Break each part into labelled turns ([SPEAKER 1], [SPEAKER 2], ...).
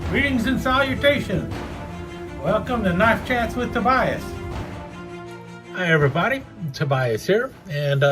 [SPEAKER 1] Greetings and salutations. Welcome to Knife Chats with Tobias. Hi everybody, Tobias here. And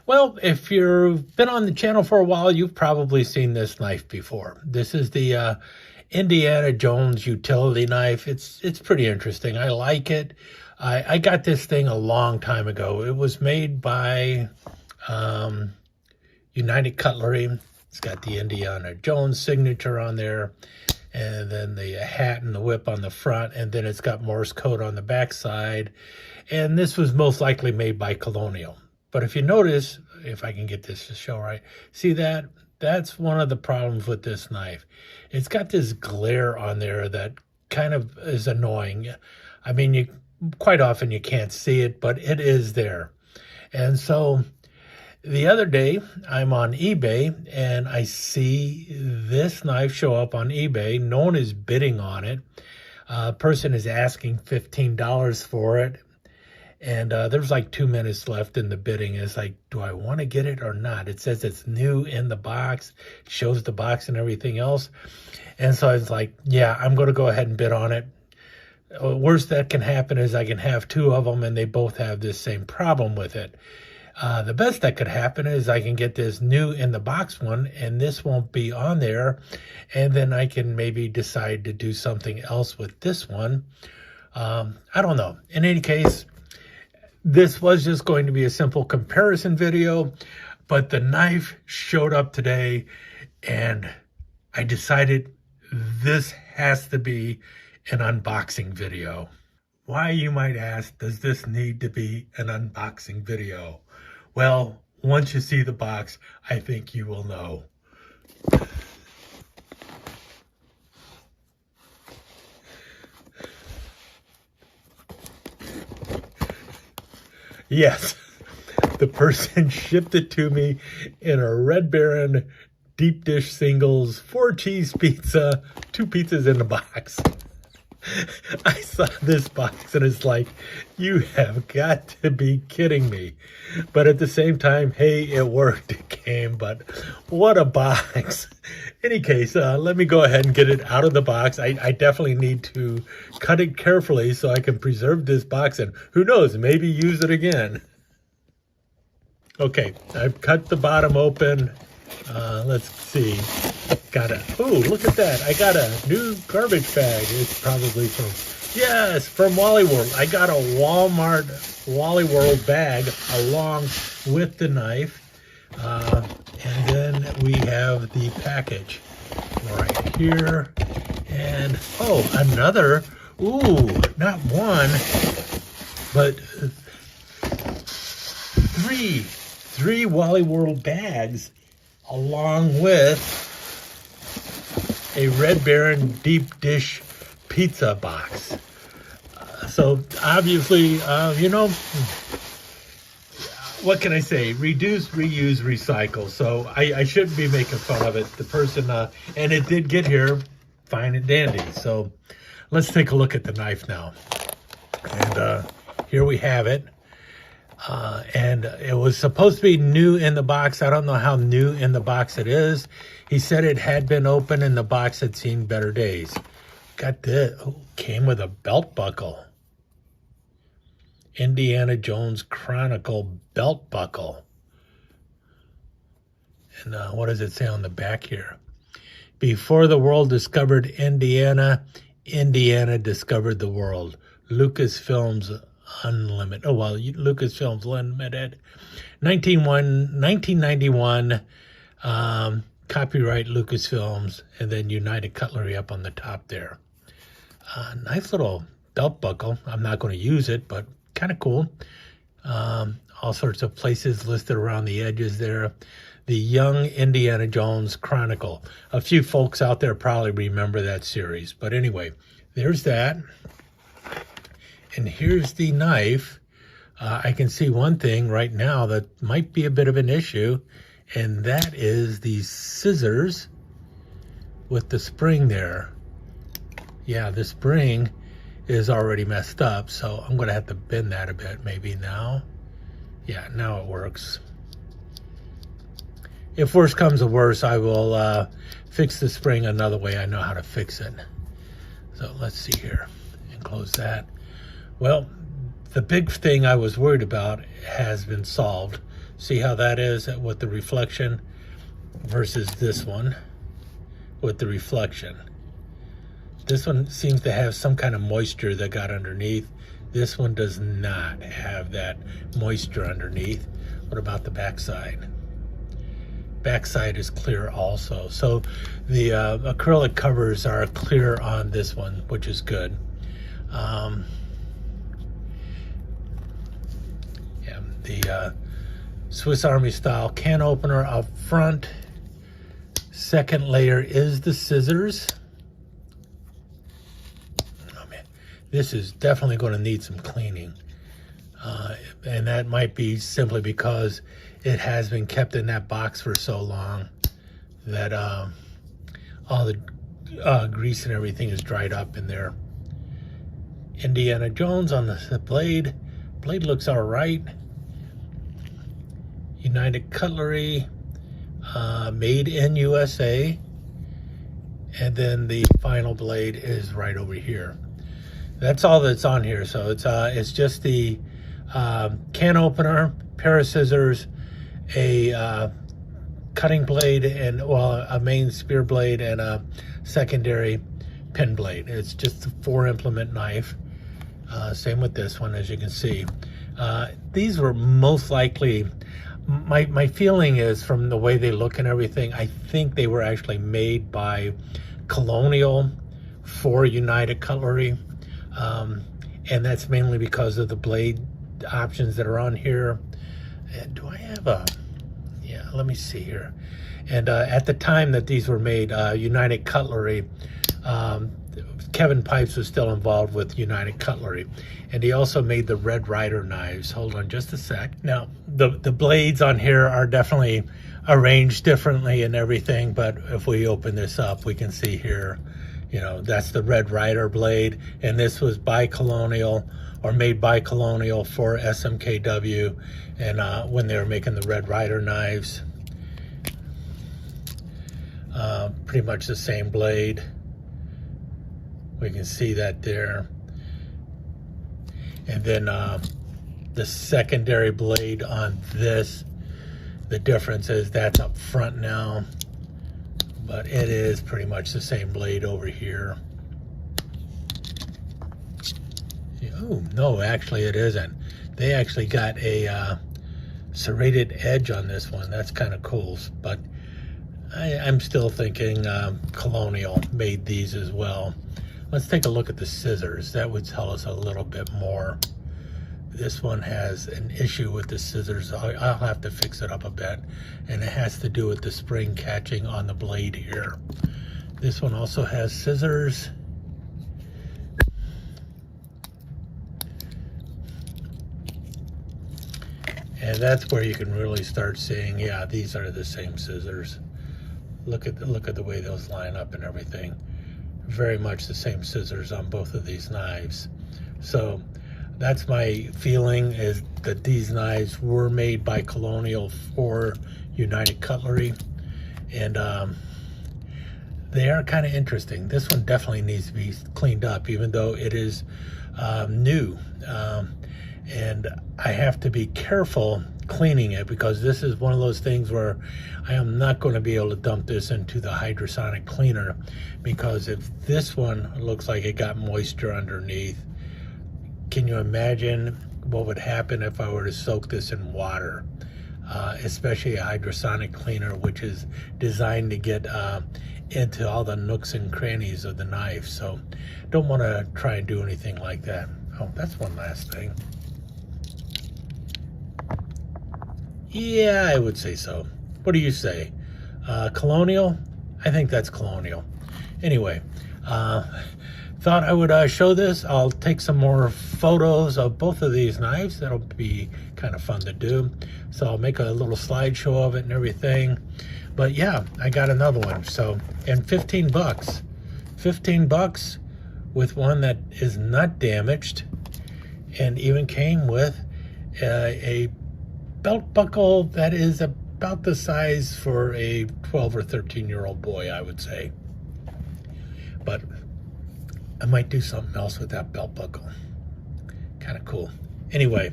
[SPEAKER 1] well, if you've been on the channel for a while, you've probably seen this knife before. This is the Indiana Jones utility knife. It's pretty interesting. I like it. I got this thing a long time ago. It was made by United Cutlery. It's got the Indiana Jones signature on there, and then the hat and the whip on the front, and then it's got Morse code on the back side. And this was most likely made by Colonial. But if you notice, if I can get this to show right, see that? That's one of the problems with this knife. It's got this glare on there that kind of is annoying. I mean, quite often you can't see it, but it is there. And so the other day, I'm on eBay, and I see this knife show up on eBay. No one is bidding on it. A person is asking $15 for it. And there's like 2 minutes left in the bidding. It's like, do I want to get it or not? It says it's new in the box, shows the box and everything else. And so I was like, yeah, I'm going to go ahead and bid on it. Worst that can happen is I can have two of them and they both have this same problem with it. The best that could happen is I can get this new in the box one and this won't be on there. And then I can maybe decide to do something else with this one. I don't know. In any case, this was just going to be a simple comparison video, but the knife showed up today and I decided this has to be an unboxing video. Why, you might ask, does this need to be an unboxing video? Well, once you see the box, I think you will know. Yes, the person shipped it to me in a Red Baron deep dish singles, 4-cheese pizza, 2 pizzas in a box. I saw this box and it's like, you have got to be kidding me. But at the same time, hey, it worked, it came, but what a box. Any case, let me go ahead and get it out of the box. I definitely need to cut it carefully so I can preserve this box and who knows, maybe use it again. Okay, I've cut the bottom open. Let's see. Oh, look at that. I got a new garbage bag. It's probably from Wally World. I got a Walmart Wally World bag along with the knife. And then we have the package right here. And, oh, another. Ooh, not one, but three Wally World bags along with a Red Baron deep dish pizza box. So obviously, you know, what can I say? Reduce, reuse, recycle. So I shouldn't be making fun of it. The person, and it did get here fine and dandy. So let's take a look at the knife now. And here we have it. And it was supposed to be new in the box. I don't know how new in the box it is. He said it had been open and the box had seen better days. Got this. Oh, came with a belt buckle. Indiana Jones Chronicle belt buckle. And what does it say on the back here? Before the world discovered Indiana, Indiana discovered the world. Lucasfilms Unlimited. Oh, well, Lucasfilms Limited. 1991, copyright Lucasfilms, and then United Cutlery up on the top there. Nice little belt buckle. I'm not going to use it, but kind of cool. All sorts of places listed around the edges there. The Young Indiana Jones Chronicle. A few folks out there probably remember that series. But anyway, there's that. And here's the knife. I can see one thing right now that might be a bit of an issue, and that is the scissors with the spring there. Yeah, the spring is already messed up, so I'm going to have to bend that a bit maybe now. Yeah, now it works. if worse comes to worse, I will fix the spring another way. I know how to fix it. So let's see here and close that. Well, the big thing I was worried about has been solved. See how that is with the reflection versus this one with the reflection. This one seems to have some kind of moisture that got underneath. This one does not have that moisture underneath. What about the backside? Backside is clear also. So the acrylic covers are clear on this one, which is good. Yeah, the Swiss Army style can opener up front. Second layer is the scissors. Oh man, this is definitely going to need some cleaning. And that might be simply because it has been kept in that box for so long that all the grease and everything is dried up in there. Indiana Jones on the blade. Blade looks all right. United Cutlery, made in USA. And then the final blade is right over here. That's all that's on here. So it's just the can opener, pair of scissors, a cutting blade, and a main spear blade, and a secondary pin blade. It's just a 4-implement knife. Same with this one, as you can see. These were most likely, my feeling is, from the way they look and everything, I think they were actually made by Colonial for United Cutlery. And that's mainly because of the blade options that are on here. And do I have a, yeah, let me see here. And at the time that these were made, United Cutlery, Kevin Pipes was still involved with United Cutlery, and he also made the Red Ryder knives. Hold on just a sec. Now, the blades on here are definitely arranged differently and everything, but if we open this up, we can see here, you know, that's the Red Ryder blade, and this was by Colonial, or made by Colonial for SMKW, and when they were making the Red Ryder knives. Pretty much the same blade. We can see that there. And then the secondary blade on this, the difference is that's up front now, but it is pretty much the same blade over here. Oh, no, actually it isn't. They actually got a serrated edge on this one. That's kind of cool, but I'm still thinking Colonial made these as well. Let's take a look at the scissors. That would tell us a little bit more. This one has an issue with the scissors. I'll have to fix it up a bit, and it has to do with the spring catching on the blade here. This one also has scissors. And that's where you can really start seeing, yeah, these are the same scissors. Look at the way those line up and everything. Very much the same scissors on both of these knives. So that's my feeling, is that these knives were made by Colonial for United Cutlery, and they are kind of interesting. This one definitely needs to be cleaned up, even though it is new, and I have to be careful cleaning it, because this is one of those things where I am not going to be able to dump this into the hydrosonic cleaner, because if this one looks like it got moisture underneath, can you imagine what would happen if I were to soak this in water? Especially a hydrosonic cleaner, which is designed to get into all the nooks and crannies of the knife. So don't want to try and do anything like that. Oh, that's one last thing. Yeah, I would say so. What do you say? Colonial? I think that's Colonial. Anyway, thought I would show this. I'll take some more photos of both of these knives. That'll be kind of fun to do. So I'll make a little slideshow of it and everything. But yeah, I got another one. So, and 15 bucks. 15 bucks with one that is not damaged, and even came with a belt buckle that is about about the size for a 12 or 13-year-old boy, I would say. But I might do something else with that belt buckle. Kind of cool. Anyway,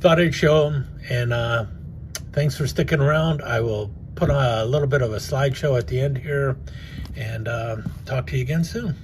[SPEAKER 1] thought I'd show them, and thanks for sticking around. I will put a little bit of a slideshow at the end here, and talk to you again soon.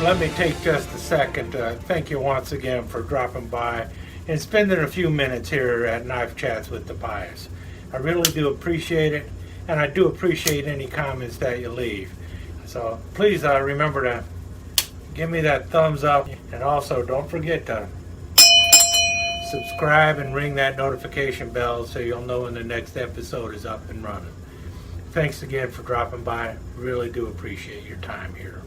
[SPEAKER 1] Let me take just a second to thank you once again for dropping by and spending a few minutes here at Knife Chats with the Pious. I really do appreciate it, and I do appreciate any comments that you leave. So please remember to give me that thumbs up, and also don't forget to subscribe and ring that notification bell so you'll know when the next episode is up and running. Thanks again for dropping by. Really do appreciate your time here.